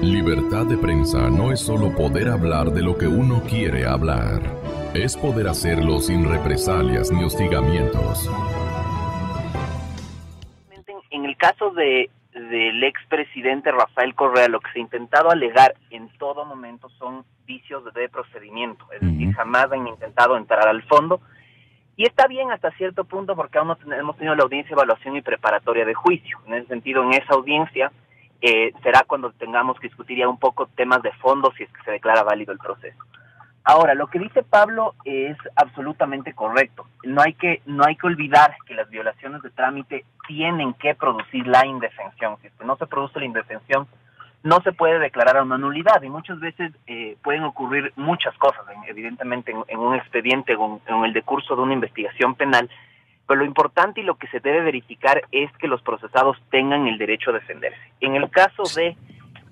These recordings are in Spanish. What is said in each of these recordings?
Libertad de prensa no es solo poder hablar de lo que uno quiere hablar. Es poder hacerlo sin represalias ni hostigamientos. En el caso del expresidente Rafael Correa, lo que se ha intentado alegar en todo momento son vicios de procedimiento, es decir, jamás han intentado entrar al fondo, y está bien hasta cierto punto porque aún no hemos tenido la audiencia de evaluación y preparatoria de juicio. En ese sentido, en esa audiencia será cuando tengamos que discutir ya un poco temas de fondo si es que se declara válido el proceso. Ahora, lo que dice Pablo es absolutamente correcto. No hay que olvidar que las violaciones de trámite tienen que producir la indefensión. Si es que no se produce la indefensión, no se puede declarar una nulidad, y muchas veces pueden ocurrir muchas cosas, evidentemente en un expediente o en el decurso de una investigación penal, pero lo importante y lo que se debe verificar es que los procesados tengan el derecho a defenderse. En el caso de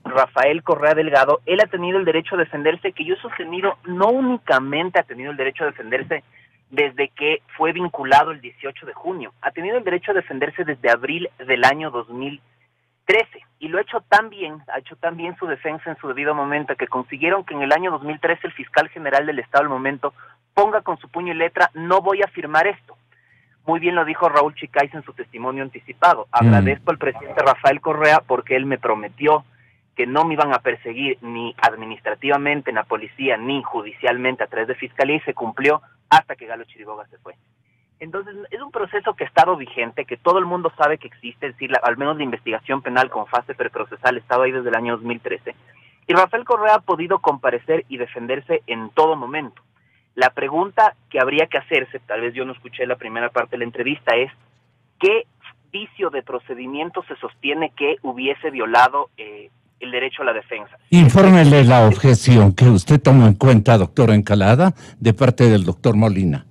Rafael Correa Delgado, él ha tenido el derecho a defenderse, que yo he sostenido no únicamente ha tenido el derecho a defenderse desde que fue vinculado el 18 de junio, ha tenido el derecho a defenderse desde abril del año 2013, y lo ha hecho tan bien su defensa en su debido momento, que consiguieron que en el año 2013 el fiscal general del Estado al momento ponga con su puño y letra: no voy a firmar esto. Muy bien lo dijo Raúl Chicais en su testimonio anticipado. Agradezco al presidente Rafael Correa porque él me prometió que no me iban a perseguir ni administrativamente en la policía ni judicialmente a través de fiscalía, y se cumplió hasta que Galo Chiriboga se fue. Entonces es un proceso que ha estado vigente, que todo el mundo sabe que existe, es decir, al menos la investigación penal con fase preprocesal estaba ahí desde el año 2013, y Rafael Correa ha podido comparecer y defenderse en todo momento. La pregunta que habría que hacerse, tal vez yo no escuché la primera parte de la entrevista, es ¿qué vicio de procedimiento se sostiene que hubiese violado el derecho a la defensa? Infórmele la objeción que usted tomó en cuenta, doctor Encalada, de parte del doctor Molina.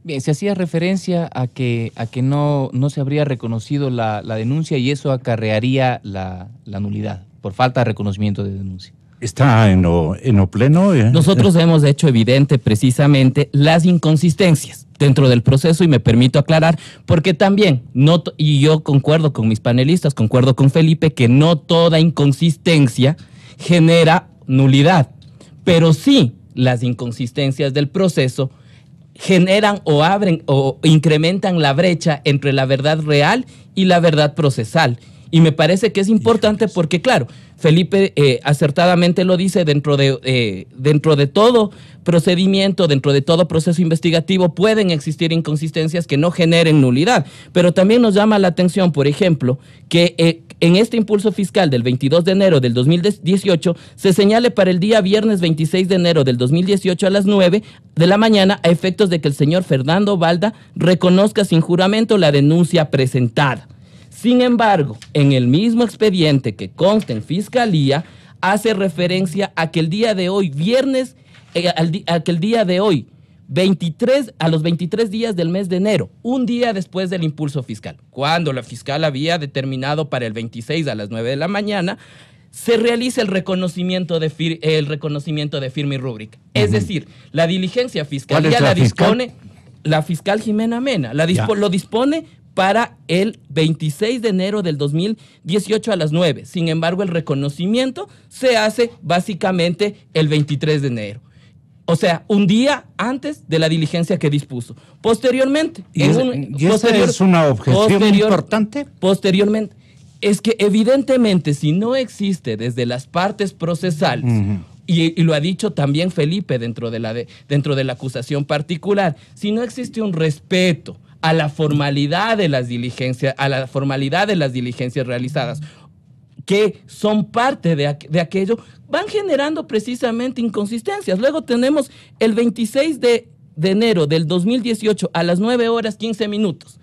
Bien, se hacía referencia a que no se habría reconocido la denuncia, y eso acarrearía la nulidad por falta de reconocimiento de denuncia. ¿Está en lo pleno? Nosotros hemos hecho evidente precisamente las inconsistencias dentro del proceso, y me permito aclarar, porque también, y yo concuerdo con mis panelistas, concuerdo con Felipe, que no toda inconsistencia genera nulidad, pero sí las inconsistencias del proceso generan o abren o incrementan la brecha entre la verdad real y la verdad procesal. Y me parece que es importante porque, claro, Felipe acertadamente lo dice, dentro de todo procedimiento, dentro de todo proceso investigativo pueden existir inconsistencias que no generen nulidad, pero también nos llama la atención, por ejemplo, que en este impulso fiscal del 22 de enero del 2018 se señale para el día viernes 26 de enero del 2018 a las 9 de la mañana a efectos de que el señor Fernando Balda reconozca sin juramento la denuncia presentada. Sin embargo, en el mismo expediente que consta en Fiscalía, hace referencia a que el día de hoy, viernes, a que el día de hoy, a los 23 días del mes de enero, un día después del impulso fiscal, cuando la fiscal había determinado para el 26 a las 9 de la mañana, se realiza el reconocimiento de firma y rúbrica. Es decir, la diligencia fiscal ya la dispone la fiscal Jimena Mena, lo dispone para el 26 de enero del 2018 a las 9. Sin embargo, el reconocimiento se hace básicamente el 23 de enero. O sea, un día antes de la diligencia que dispuso. Posteriormente... esa es una objeción importante. Posteriormente, es que evidentemente si no existe desde las partes procesales, y lo ha dicho también Felipe dentro de la acusación particular, si no existe un respeto a la formalidad de las diligencias, realizadas, que son parte de aquello, van generando precisamente inconsistencias. Luego tenemos el 26 de enero del 2018 a las 9 horas 15 minutos.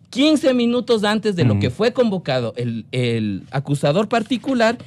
15 minutos antes de lo que fue convocado el acusador particular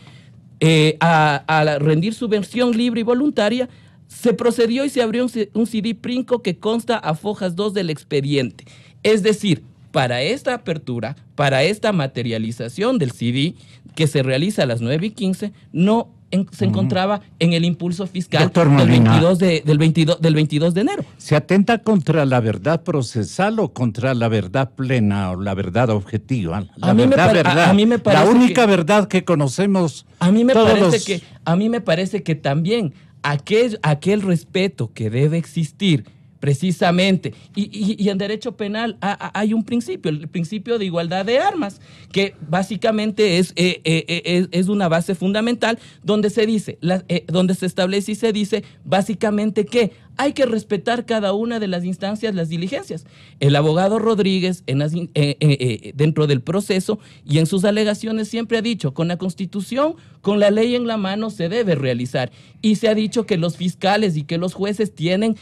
a rendir su versión libre y voluntaria, se procedió y se abrió un CD Princo que consta a fojas 2 del expediente. Es decir, para esta apertura, para esta materialización del CD, que se realiza a las 9:15 no se encontraba en el impulso fiscal del 22 de enero. ¿Se atenta contra la verdad procesal o contra la verdad plena o la verdad objetiva? La única verdad que conocemos. A mí me parece que también aquel respeto que debe existir precisamente, y en derecho penal hay un principio, el principio de igualdad de armas, que básicamente es una base fundamental donde se dice, donde se establece y se dice básicamente que hay que respetar cada una de las instancias, las diligencias. El abogado Rodríguez, dentro del proceso y en sus alegaciones, siempre ha dicho, con la Constitución, con la ley en la mano, se debe realizar. Y se ha dicho que los fiscales y que los jueces tienen,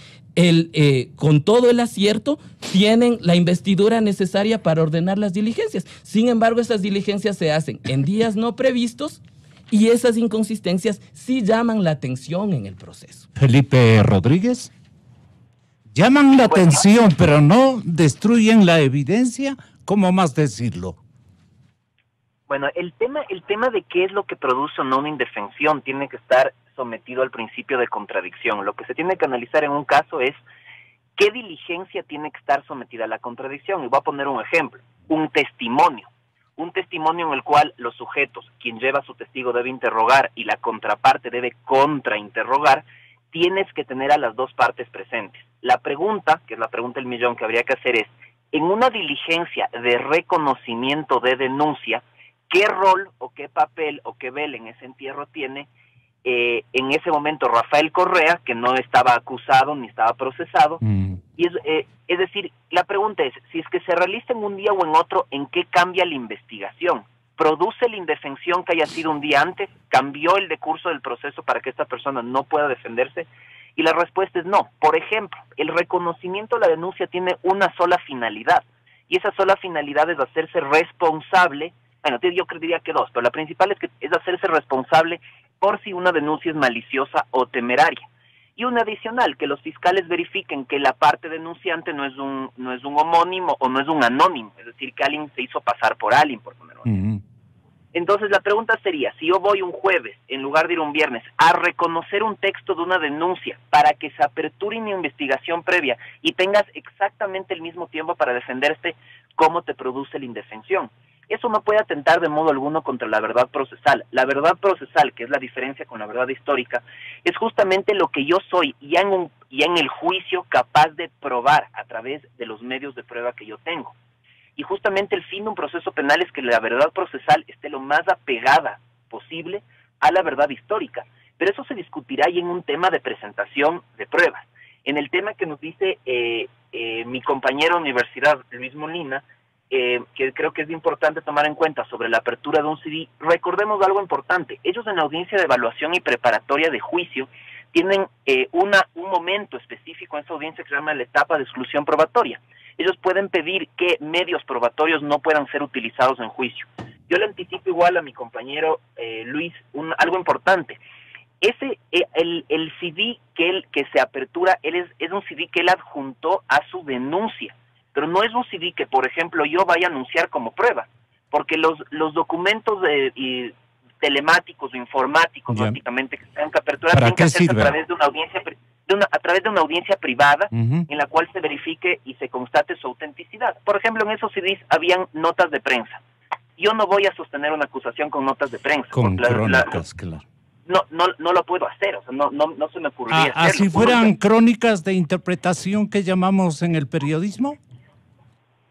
con todo el acierto, tienen la investidura necesaria para ordenar las diligencias. Sin embargo, esas diligencias se hacen en días no previstos, y esas inconsistencias sí llaman la atención en el proceso. Felipe Rodríguez, llaman la atención, pero no destruyen la evidencia. ¿Cómo más decirlo? Bueno, el tema de qué es lo que produce o no una indefensión tiene que estar sometido al principio de contradicción. Lo que se tiene que analizar en un caso es qué diligencia tiene que estar sometida a la contradicción. Y voy a poner un ejemplo, un testimonio en el cual los sujetos, quien lleva a su testigo debe interrogar y la contraparte debe contrainterrogar, tienes que tener a las dos partes presentes. La pregunta, que es la pregunta del millón que habría que hacer es, en una diligencia de reconocimiento de denuncia, ¿qué rol o qué papel o qué vela en ese entierro tiene en ese momento Rafael Correa, que no estaba acusado ni estaba procesado? Y es decir, la pregunta es, si es que se realiza en un día o en otro, ¿en qué cambia la investigación? ¿Produce la indefensión que haya sido un día antes? ¿Cambió el decurso del proceso para que esta persona no pueda defenderse? Y la respuesta es no. Por ejemplo, el reconocimiento de la denuncia tiene una sola finalidad, y esa sola finalidad es hacerse responsable. Bueno, yo diría que dos, pero la principal es hacerse responsable por si una denuncia es maliciosa o temeraria. Y una adicional, que los fiscales verifiquen que la parte denunciante no es un homónimo o no es un anónimo, es decir, que alguien se hizo pasar por alguien, por ponerlo así. Entonces la pregunta sería, si yo voy un jueves, en lugar de ir un viernes, a reconocer un texto de una denuncia para que se aperture una investigación previa y tengas exactamente el mismo tiempo para defenderte, ¿cómo te produce la indefensión? Eso no puede atentar de modo alguno contra la verdad procesal. La verdad procesal, que es la diferencia con la verdad histórica, es justamente lo que yo soy ya en el juicio capaz de probar a través de los medios de prueba que yo tengo. Y justamente el fin de un proceso penal es que la verdad procesal esté lo más apegada posible a la verdad histórica. Pero eso se discutirá ya en un tema de presentación de pruebas. En el tema que nos dice mi compañero de universidad, Luis Molina, que creo que es importante tomar en cuenta sobre la apertura de un CD, recordemos algo importante. Ellos en la audiencia de evaluación y preparatoria de juicio tienen un momento específico en esa audiencia que se llama la etapa de exclusión probatoria. Ellos pueden pedir que medios probatorios no puedan ser utilizados en juicio. Yo le anticipo igual a mi compañero Luis algo importante. El CD que se apertura, es un CD que él adjuntó a su denuncia, pero no es un CD que, por ejemplo, yo vaya a anunciar como prueba, porque los documentos telemáticos o informáticos, básicamente, que se tengan que aperturar, tienen que hacerse a través de una audiencia privada, en la cual se verifique y se constate su autenticidad. Por ejemplo, en esos CDs habían notas de prensa. Yo no voy a sostener una acusación con notas de prensa. Con crónicas, claro. No lo puedo hacer, o sea, no se me ocurriría hacerlo. ¿Así fueran crónicas de interpretación que llamamos en el periodismo?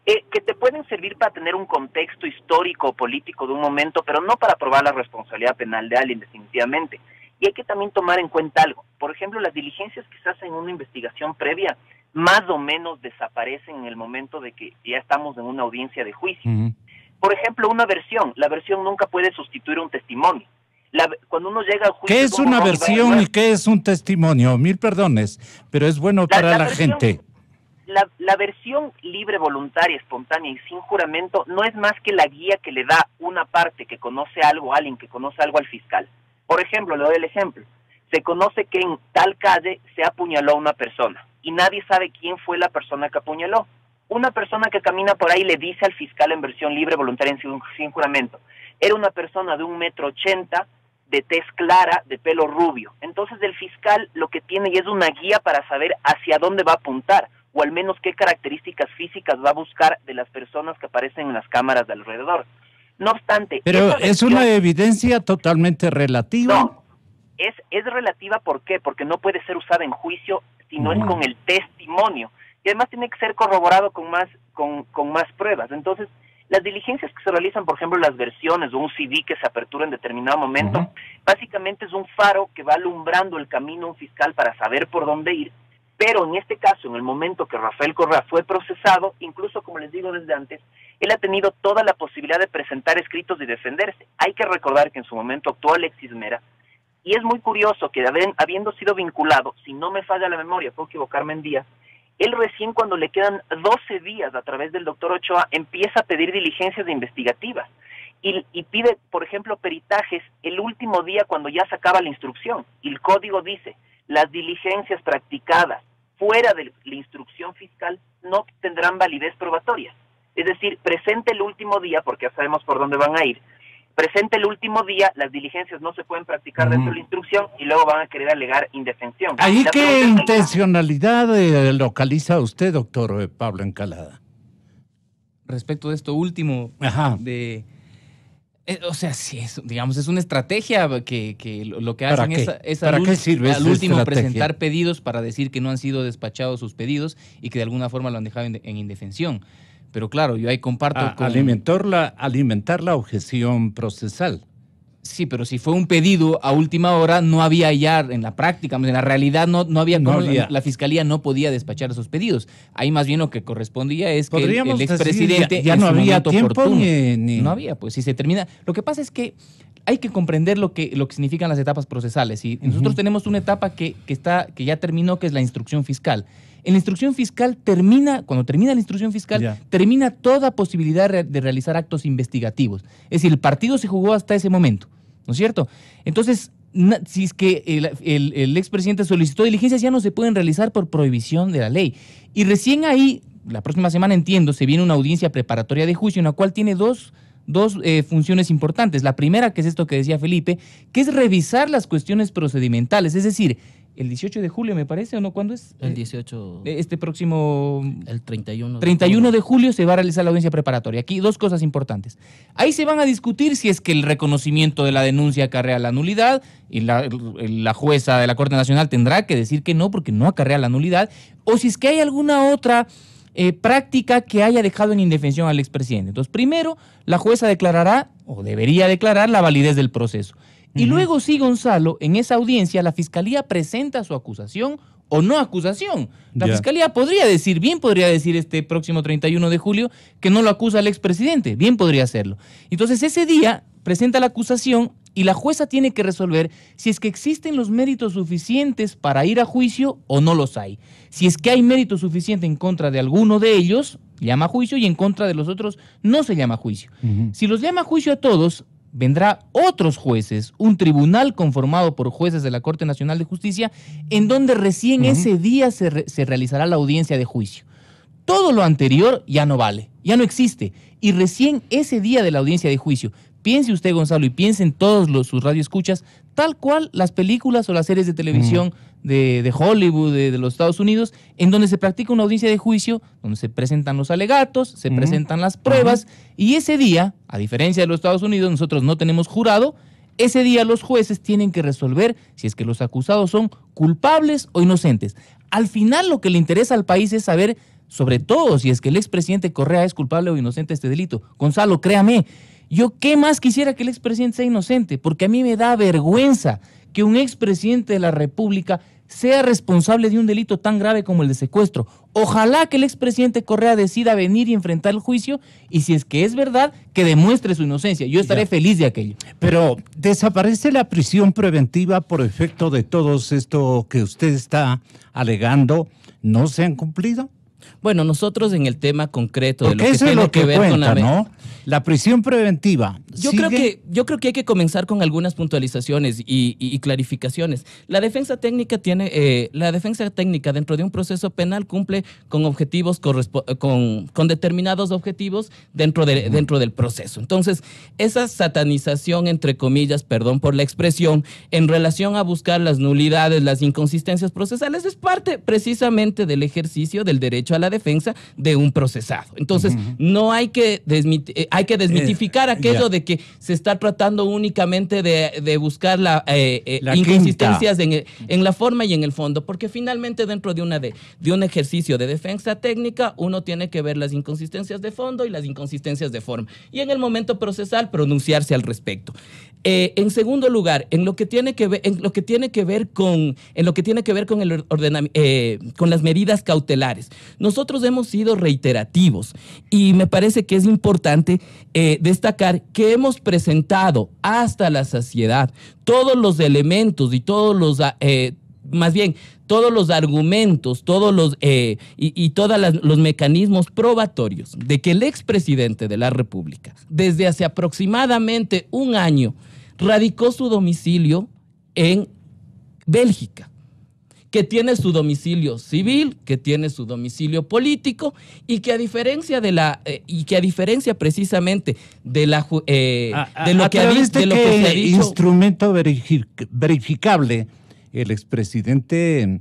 Que te pueden servir para tener un contexto histórico o político de un momento, pero no para probar la responsabilidad penal de alguien, definitivamente. Y hay que también tomar en cuenta algo. Por ejemplo, las diligencias que se hacen en una investigación previa más o menos desaparecen en el momento de que ya estamos en una audiencia de juicio. Por ejemplo, la versión nunca puede sustituir un testimonio. Cuando uno llega al juicio... ¿Qué es una versión y qué es un testimonio? Mil perdones, pero es bueno para la gente. La versión libre, voluntaria, espontánea y sin juramento no es más que la guía que le da una parte que conoce algo a alguien, que conoce algo al fiscal. Por ejemplo, le doy el ejemplo. Se conoce que en tal calle se apuñaló a una persona y nadie sabe quién fue la persona que apuñaló. Una persona que camina por ahí le dice al fiscal en versión libre, voluntaria, sin juramento: Era una persona de 1,80 m, de tez clara, de pelo rubio. Entonces el fiscal lo que tiene y es una guía para saber hacia dónde va a apuntar, o al menos qué características físicas va a buscar de las personas que aparecen en las cámaras de alrededor. No obstante... Pero es una evidencia totalmente relativa. No, es relativa, ¿por qué? Porque no puede ser usada en juicio si no es con el testimonio. Y además tiene que ser corroborado con más pruebas. Entonces, las diligencias que se realizan, por ejemplo, las versiones o un CD que se apertura en determinado momento, básicamente es un faro que va alumbrando el camino a un fiscal para saber por dónde ir. Pero en este caso, en el momento que Rafael Correa fue procesado, incluso como les digo desde antes, él ha tenido toda la posibilidad de presentar escritos y defenderse. Hay que recordar que en su momento actuó Alexis Mera, y es muy curioso que habiendo sido vinculado, si no me falla la memoria, puedo equivocarme en días, él recién cuando le quedan 12 días a través del doctor Ochoa empieza a pedir diligencias investigativas y pide, por ejemplo, peritajes el último día cuando ya se acaba la instrucción. Y el código dice, las diligencias practicadas fuera de la instrucción fiscal no tendrán validez probatoria. Es decir, presente el último día, porque ya sabemos por dónde van a ir, presente el último día, las diligencias no se pueden practicar dentro de la instrucción y luego van a querer alegar indefensión. ¿Ahí qué intencionalidad localiza usted, doctor Pablo Encalada? Respecto de esto último, o sea, sí, digamos, es una estrategia que lo que hacen es al último presentar pedidos para decir que no han sido despachados sus pedidos y que de alguna forma lo han dejado en indefensión. Pero claro, yo ahí comparto con... Alimentar la objeción procesal. Sí, pero si fue un pedido a última hora, no había ya en la práctica, en la realidad no había como la fiscalía no podía despachar esos pedidos. Ahí más bien lo que correspondía es que el expresidente ya no había tiempo No había, pues si se termina... Lo que pasa es que hay que comprender lo que significan las etapas procesales. Y nosotros tenemos una etapa que ya terminó, que es la instrucción fiscal. En la instrucción fiscal cuando termina la instrucción fiscal, termina toda posibilidad de realizar actos investigativos. Es decir, el partido se jugó hasta ese momento, ¿no es cierto? Entonces, si es que el expresidente solicitó diligencias, ya no se pueden realizar por prohibición de la ley. Y recién ahí, la próxima semana, entiendo, se viene una audiencia preparatoria de juicio en la cual tiene dos funciones importantes. La primera, que es esto que decía Felipe, que es revisar las cuestiones procedimentales, es decir, el 18 de julio, me parece, ¿o no? ¿Cuándo es? El 18. Este próximo... El 31. 31 de julio se va a realizar la audiencia preparatoria. Aquí dos cosas importantes. Ahí se van a discutir si es que el reconocimiento de la denuncia acarrea la nulidad y la jueza de la Corte Nacional tendrá que decir que no porque no acarrea la nulidad, o si es que hay alguna otra práctica que haya dejado en indefensión al expresidente. Entonces, primero, la jueza declarará, o debería declarar, la validez del proceso. Y luego, sí, Gonzalo, en esa audiencia la Fiscalía presenta su acusación o no acusación. La Fiscalía podría decir este próximo 31 de julio que no lo acusa al expresidente, bien podría hacerlo. Entonces, ese día presenta la acusación y la jueza tiene que resolver si es que existen los méritos suficientes para ir a juicio o no los hay. Si es que hay mérito suficiente en contra de alguno de ellos, llama a juicio, y en contra de los otros no se llama a juicio. Si los llama a juicio a todos, vendrá otros jueces, un tribunal conformado por jueces de la Corte Nacional de Justicia, en donde recién ese día se realizará la audiencia de juicio. Todo lo anterior ya no vale, ya no existe. Y recién ese día de la audiencia de juicio, piense usted, Gonzalo, y piensen todos sus radioescuchas, tal cual las películas o las series de televisión de Hollywood, de los Estados Unidos, en donde se practica una audiencia de juicio, donde se presentan los alegatos, se presentan las pruebas, y ese día, a diferencia de los Estados Unidos, nosotros no tenemos jurado. Ese día los jueces tienen que resolver si es que los acusados son culpables o inocentes. Al final, lo que le interesa al país es saber, sobre todo, si es que el expresidente Correa es culpable o inocente de este delito. Gonzalo, créame, yo qué más quisiera que el expresidente sea inocente, porque a mí me da vergüenza que un expresidente de la República sea responsable de un delito tan grave como el de secuestro. Ojalá que el expresidente Correa decida venir y enfrentar el juicio, y si es que es verdad, que demuestre su inocencia. Yo estaré feliz de aquello. Pero, ¿desaparece la prisión preventiva por efecto de todo esto que usted está alegando? ¿No se han cumplido? Bueno, nosotros en el tema concreto porque de lo que tiene que ver con la prisión preventiva. Yo creo que hay que comenzar con algunas puntualizaciones y clarificaciones. La defensa técnica dentro de un proceso penal cumple con objetivos con determinados objetivos dentro del proceso. Entonces, esa satanización, entre comillas, perdón por la expresión, en relación a buscar las nulidades, las inconsistencias procesales, es parte precisamente del ejercicio del derecho a la defensa de un procesado. Entonces, no hay que desmitificar aquello de que se está tratando únicamente de buscar la inconsistencias en la forma y en el fondo, porque finalmente dentro de un ejercicio de defensa técnica uno tiene que ver las inconsistencias de fondo y las inconsistencias de forma, y en el momento procesal pronunciarse al respecto. En segundo lugar, en lo que tiene que ver con las medidas cautelares, nosotros hemos sido reiterativos y me parece que es importante destacar que hemos presentado hasta la saciedad todos los elementos y todos los argumentos, todos los mecanismos probatorios de que el expresidente de la República, desde hace aproximadamente un año, radicó su domicilio en Bélgica, que tiene su domicilio civil, que tiene su domicilio político, y que a diferencia precisamente de lo que se ha dicho, instrumento verificable, el expresidente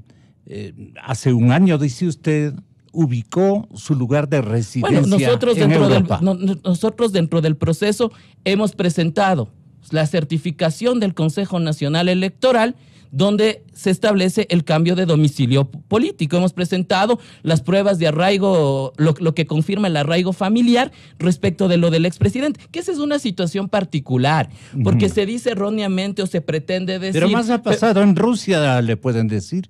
hace un año, dice usted, ubicó su lugar de residencia en Europa. Nosotros dentro del proceso hemos presentado la certificación del Consejo Nacional Electoral, donde se establece el cambio de domicilio político. Hemos presentado las pruebas de arraigo, lo que confirma el arraigo familiar respecto de lo del expresidente, que esa es una situación particular, porque se dice erróneamente o se pretende decir... Pero más ha pasado en Rusia, le pueden decir.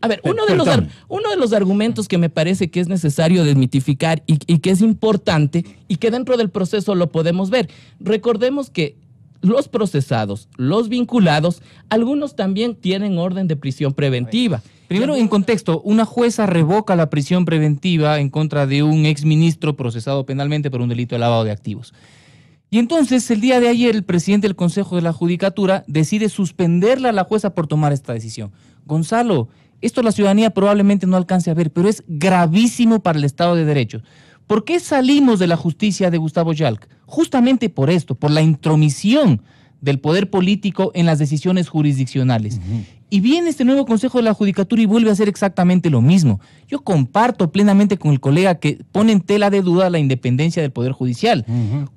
A ver, uno de los argumentos que me parece que es necesario desmitificar y que es importante y que dentro del proceso lo podemos ver. Recordemos que los procesados, los vinculados, algunos también tienen orden de prisión preventiva. Primero, en contexto, una jueza revoca la prisión preventiva en contra de un exministro procesado penalmente por un delito de lavado de activos. Y entonces, el día de ayer, el presidente del Consejo de la Judicatura decide suspenderla a la jueza por tomar esta decisión. Gonzalo, esto la ciudadanía probablemente no alcance a ver, pero es gravísimo para el Estado de Derecho. ¿Por qué salimos de la justicia de Gustavo Yalc? Justamente por esto, por la intromisión del poder político en las decisiones jurisdiccionales. Y viene este nuevo Consejo de la Judicatura y vuelve a hacer exactamente lo mismo. Yo comparto plenamente con el colega que pone en tela de duda la independencia del Poder Judicial,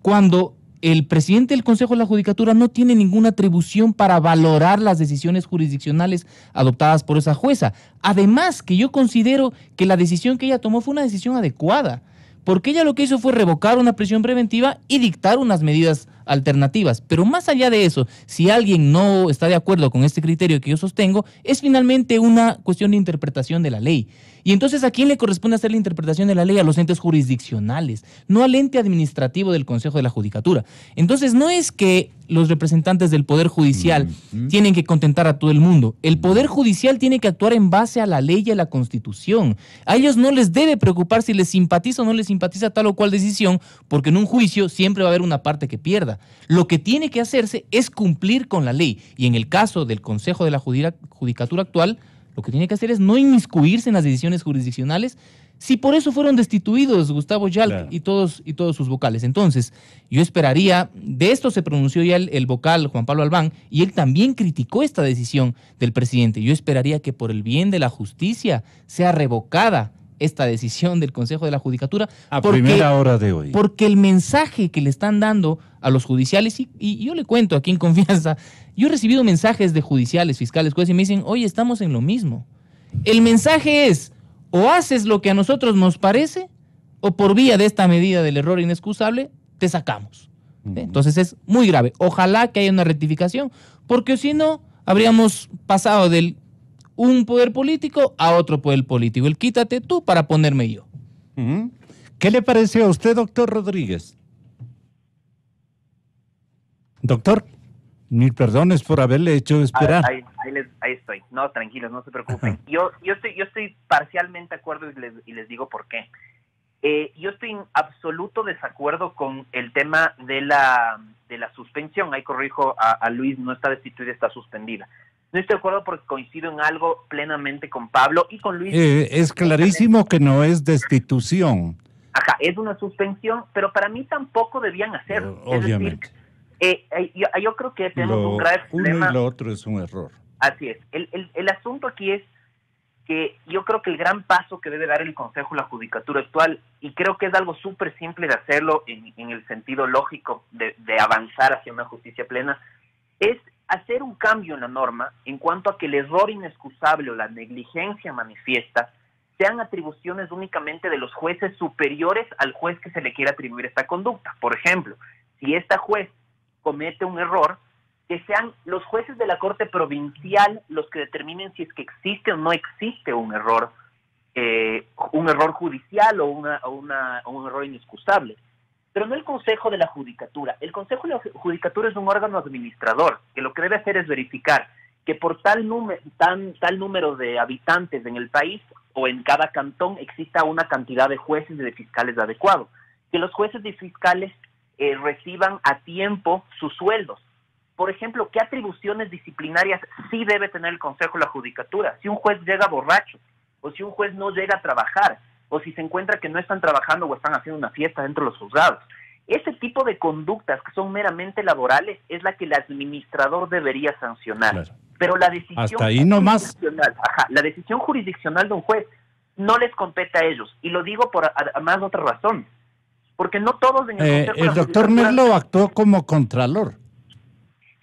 cuando el presidente del Consejo de la Judicatura no tiene ninguna atribución para valorar las decisiones jurisdiccionales adoptadas por esa jueza. Además, que yo considero que la decisión que ella tomó fue una decisión adecuada, porque ella lo que hizo fue revocar una prisión preventiva y dictar unas medidas alternativas. Pero más allá de eso, si alguien no está de acuerdo con este criterio que yo sostengo, es finalmente una cuestión de interpretación de la ley. Y entonces, ¿a quién le corresponde hacer la interpretación de la ley? A los entes jurisdiccionales, no al ente administrativo del Consejo de la Judicatura. Entonces, no es que los representantes del Poder Judicial tienen que contentar a todo el mundo. El Poder Judicial tiene que actuar en base a la ley y a la Constitución. A ellos no les debe preocupar si les simpatiza o no les simpatiza tal o cual decisión, porque en un juicio siempre va a haber una parte que pierda. Lo que tiene que hacerse es cumplir con la ley. Y en el caso del Consejo de la Judicatura actual, lo que tiene que hacer es no inmiscuirse en las decisiones jurisdiccionales, si por eso fueron destituidos Gustavo Yalc y todos sus vocales. Entonces, yo esperaría, de esto se pronunció ya el vocal Juan Pablo Albán, y él también criticó esta decisión del presidente. Yo esperaría que por el bien de la justicia sea revocada esta decisión del Consejo de la Judicatura a primera hora de hoy. Porque el mensaje que le están dando a los judiciales, y yo le cuento aquí en confianza, yo he recibido mensajes de judiciales, fiscales, jueces, y me dicen, oye, estamos en lo mismo. El mensaje es, o haces lo que a nosotros nos parece, o por vía de esta medida del error inexcusable, te sacamos. Entonces es muy grave. Ojalá que haya una rectificación, porque si no, habríamos pasado del un poder político a otro poder político. El quítate tú para ponerme yo. ¿Qué le parece a usted, doctor Rodríguez? Doctor. Mil perdones por haberle hecho esperar. Ahí estoy. No, tranquilos, no se preocupen. Yo estoy parcialmente de acuerdo y les digo por qué. Yo estoy en absoluto desacuerdo con el tema de la suspensión. Ahí corrijo a Luis, no está destituida, está suspendida. No estoy de acuerdo porque coincido en algo plenamente con Pablo y con Luis. Es clarísimo que no es destitución. Ajá, es una suspensión, pero para mí tampoco debían hacerlo. Obviamente. Es decir, yo creo que tenemos un grave problema. Uno y lo otro es un error. Así es. El asunto aquí es que yo creo que el gran paso que debe dar el Consejo de la Judicatura actual, y creo que es algo súper simple de hacerlo en el sentido lógico de avanzar hacia una justicia plena, es hacer un cambio en la norma en cuanto a que el error inexcusable o la negligencia manifiesta sean atribuciones únicamente de los jueces superiores al juez que se le quiera atribuir esta conducta. Por ejemplo, si esta juez comete un error, que sean los jueces de la Corte Provincial los que determinen si es que existe o no existe un error judicial o un error inexcusable. Pero no el Consejo de la Judicatura. El Consejo de la Judicatura es un órgano administrador, que lo que debe hacer es verificar que por tal número de habitantes en el país o en cada cantón exista una cantidad de jueces y de fiscales adecuados. Que los jueces y fiscales reciban a tiempo sus sueldos. Por ejemplo, ¿qué atribuciones disciplinarias sí debe tener el Consejo de la Judicatura? Si un juez llega borracho, o si un juez no llega a trabajar, o si se encuentra que no están trabajando o están haciendo una fiesta dentro de los juzgados. Ese tipo de conductas que son meramente laborales es la que el administrador debería sancionar. Claro. Pero la decisión hasta ahí nomás. La decisión jurisdiccional de un juez no les compete a ellos. Y lo digo por además otra razón. Porque no todos en el Consejo el doctor Merlo actuó como contralor.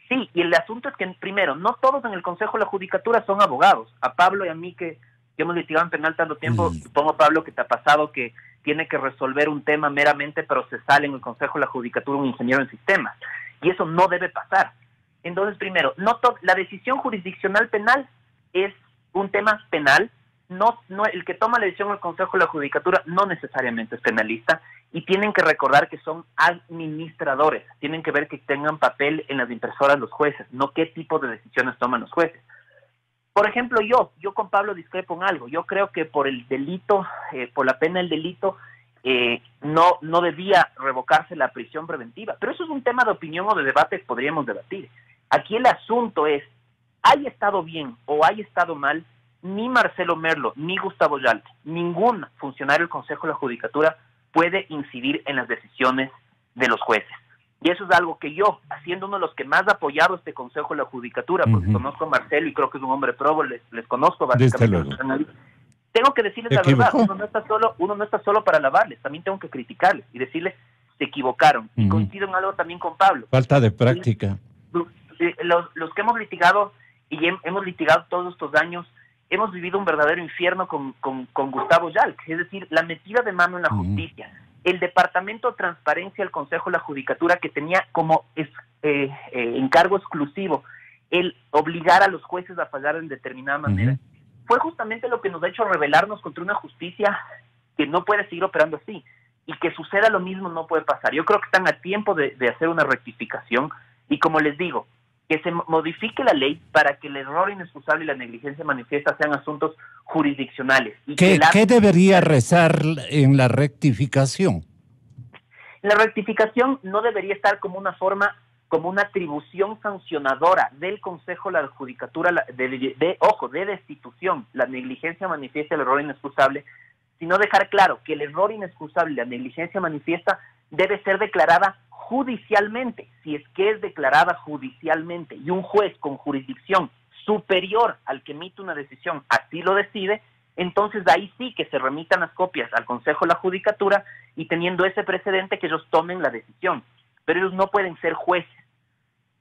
Sí, y el asunto es que, primero, no todos en el Consejo de la Judicatura son abogados. A Pablo y a mí que hemos litigado en penal tanto tiempo, supongo, Pablo, que te ha pasado que tiene que resolver un tema meramente procesal en el Consejo de la Judicatura un ingeniero en sistemas. Y eso no debe pasar. Entonces, primero, la decisión jurisdiccional penal es un tema penal. No, el que toma la decisión del Consejo de la Judicatura no necesariamente es penalista, y tienen que recordar que son administradores, tienen que ver que tengan papel en las impresoras los jueces, no qué tipo de decisiones toman los jueces. Por ejemplo, yo con Pablo discrepo en algo. Yo creo que por el delito, por la pena del delito, no debía revocarse la prisión preventiva, pero eso es un tema de opinión o de debate que podríamos debatir. Aquí el asunto es, haya estado bien o haya estado mal, ni Marcelo Merlo, ni Gustavo Yalte, ningún funcionario del Consejo de la Judicatura puede incidir en las decisiones de los jueces. Y eso es algo que yo, siendo uno de los que más ha apoyado este Consejo de la Judicatura, porque conozco a Marcelo y creo que es un hombre probo, les conozco básicamente. Tengo que decirles la verdad, uno no está solo para alabarles, también tengo que criticarles y decirles, se equivocaron. Y coincido en algo también con Pablo. Falta de práctica. Los que hemos litigado, y hemos litigado todos estos años, hemos vivido un verdadero infierno con Gustavo Yalc, es decir, la metida de mano en la justicia. El Departamento de Transparencia del Consejo de la Judicatura, que tenía como encargo exclusivo el obligar a los jueces a fallar en determinada manera, fue justamente lo que nos ha hecho rebelarnos contra una justicia que no puede seguir operando así, y que suceda lo mismo no puede pasar. Yo creo que están a tiempo de hacer una rectificación, y como les digo, que se modifique la ley para que el error inexcusable y la negligencia manifiesta sean asuntos jurisdiccionales. Y ¿Qué debería rezar en la rectificación? La rectificación no debería estar como una atribución sancionadora del Consejo de la Judicatura de destitución, la negligencia manifiesta y el error inexcusable, sino dejar claro que el error inexcusable y la negligencia manifiesta debe ser declarada judicialmente. Si es que es declarada judicialmente y un juez con jurisdicción superior al que emite una decisión así lo decide, entonces ahí sí que se remitan las copias al Consejo de la Judicatura y teniendo ese precedente que ellos tomen la decisión. Pero ellos no pueden ser jueces,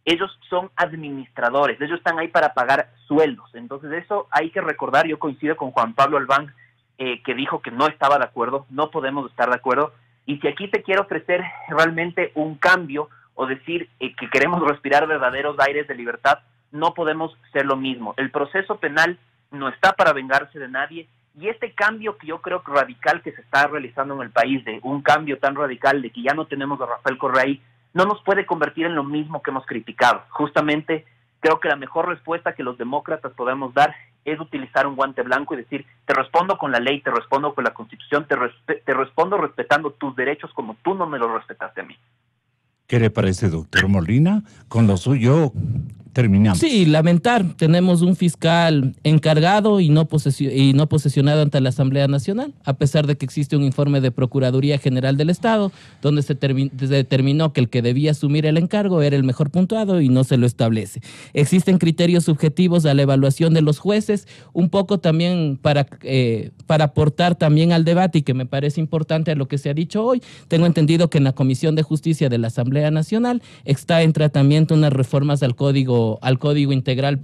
ellos son administradores, ellos están ahí para pagar sueldos. Entonces eso hay que recordar. Yo coincido con Juan Pablo Albán, que dijo que no estaba de acuerdo, no podemos estar de acuerdo. Y si aquí te quiero ofrecer realmente un cambio o decir que queremos respirar verdaderos aires de libertad, no podemos ser lo mismo. El proceso penal no está para vengarse de nadie, y este cambio que yo creo que radical que se está realizando en el país, de un cambio tan radical de que ya no tenemos a Rafael Correa ahí, no nos puede convertir en lo mismo que hemos criticado. Justamente creo que la mejor respuesta que los demócratas podemos dar es utilizar un guante blanco y decir, te respondo con la ley, te respondo con la Constitución, te respondo respetando tus derechos como tú no me los respetaste a mí. ¿Qué le parece, doctor Molina? Con lo suyo terminamos. Sí, lamentar. Tenemos un fiscal encargado y no posesionado ante la Asamblea Nacional, a pesar de que existe un informe de Procuraduría General del Estado, donde se determinó que el que debía asumir el encargo era el mejor puntuado y no se lo establece. Existen criterios subjetivos a la evaluación de los jueces, un poco también para aportar también al debate, y que me parece importante a lo que se ha dicho hoy. Tengo entendido que en la Comisión de Justicia de la Asamblea Nacional está en tratamiento unas reformas al Código Integral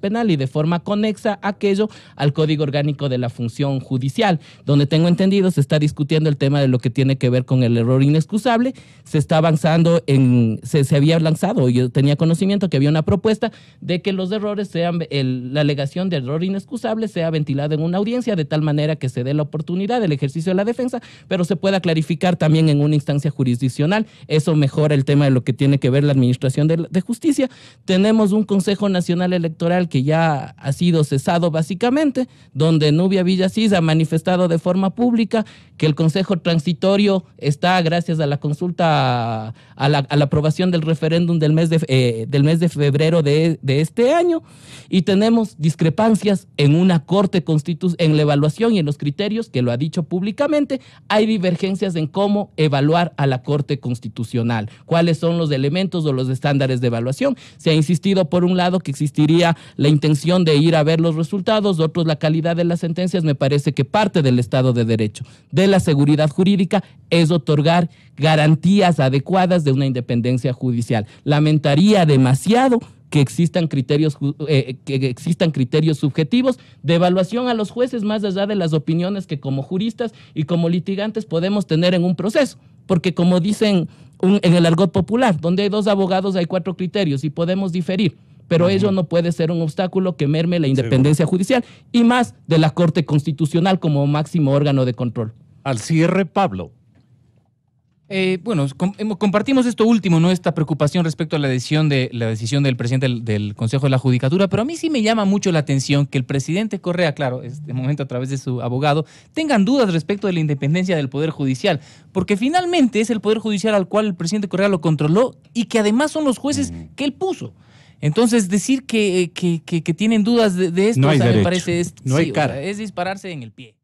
Penal, y de forma conexa a aquello al Código Orgánico de la Función Judicial, donde tengo entendido se está discutiendo el tema de lo que tiene que ver con el error inexcusable. Se está avanzando se había lanzado, yo tenía conocimiento que había una propuesta de que los errores la alegación de error inexcusable sea ventilada en una audiencia, de tal manera que se dé la oportunidad del ejercicio de la defensa, pero se pueda clarificar también en una instancia jurisdiccional. Eso mejora el tema de lo que tiene que ver la administración de justicia. Tenemos un Consejo Nacional Electoral que ya ha sido cesado básicamente, donde Nubia Villasís ha manifestado de forma pública que el Consejo Transitorio está, gracias a la consulta, a la aprobación del referéndum del mes de febrero de este año, y tenemos discrepancias en una Corte en la evaluación y en los criterios, que lo ha dicho públicamente. Hay divergencias en cómo evaluar a la Corte Constitucional, cuáles son los elementos o los estándares de evaluación. Se ha insistido, por un lado, que existiría la intención de ir a ver los resultados, otros la calidad de las sentencias. Me parece que parte del Estado de Derecho, de la seguridad jurídica, es otorgar garantías adecuadas de una independencia judicial. Lamentaría demasiado que existan criterios subjetivos de evaluación a los jueces, más allá de las opiniones que como juristas y como litigantes podemos tener en un proceso. Porque, como dicen en el argot popular, donde hay dos abogados hay 4 criterios y podemos diferir, pero ello no puede ser un obstáculo que merme la independencia judicial, y más de la Corte Constitucional como máximo órgano de control. Al cierre, Pablo. Compartimos esto último, ¿no? Esta preocupación respecto a la decisión del presidente del Consejo de la Judicatura, pero a mí sí me llama mucho la atención que el presidente Correa, claro, de momento a través de su abogado, tengan dudas respecto de la independencia del Poder Judicial, porque finalmente es el Poder Judicial al cual el presidente Correa lo controló y que además son los jueces que él puso. Entonces, decir que tienen dudas de esto, no hay derecho, me parece no hay cara. es dispararse en el pie.